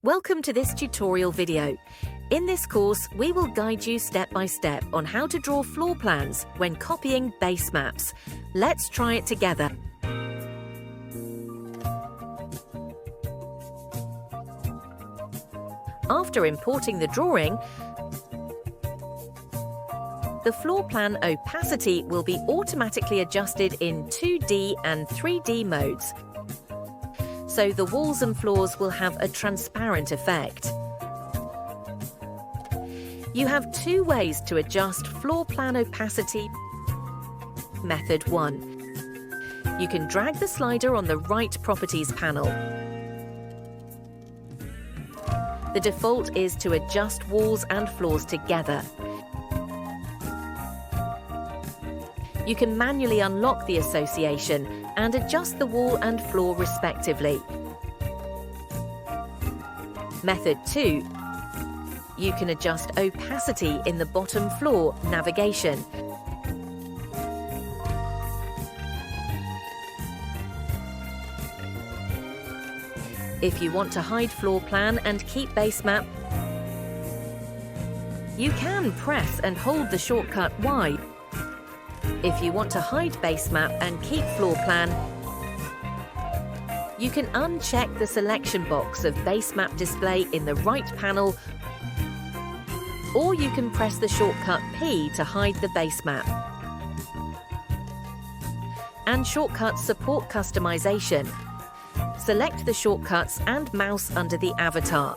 Welcome to this tutorial video. In this course, we will guide you step by step on how to draw floor plans when copying base maps. Let's try it together. After importing the drawing, the floor plan opacity will be automatically adjusted in 2D and 3D modes, so the walls and floors will have a transparent effect. You have two ways to adjust floor plan opacity. Method 1. You can drag the slider on the right properties panel. The default is to adjust walls and floors together. You can manually unlock the association and adjust the wall and floor respectively. Method 2. You can adjust opacity in the bottom floor navigation. If you want to hide floor plan and keep base map, you can press and hold the shortcut Y. If you want to hide base map and keep floor plan, you can uncheck the selection box of base map display in the right panel, or you can press the shortcut P to hide the base map. And shortcuts support customization. Select the shortcuts and mouse under the avatar.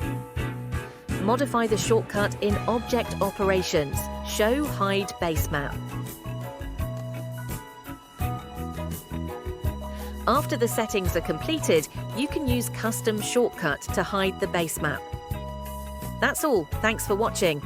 Modify the shortcut in Object Operations, Show Hide Base Map. After the settings are completed, you can use Custom Shortcut to hide the base map. That's all. Thanks for watching.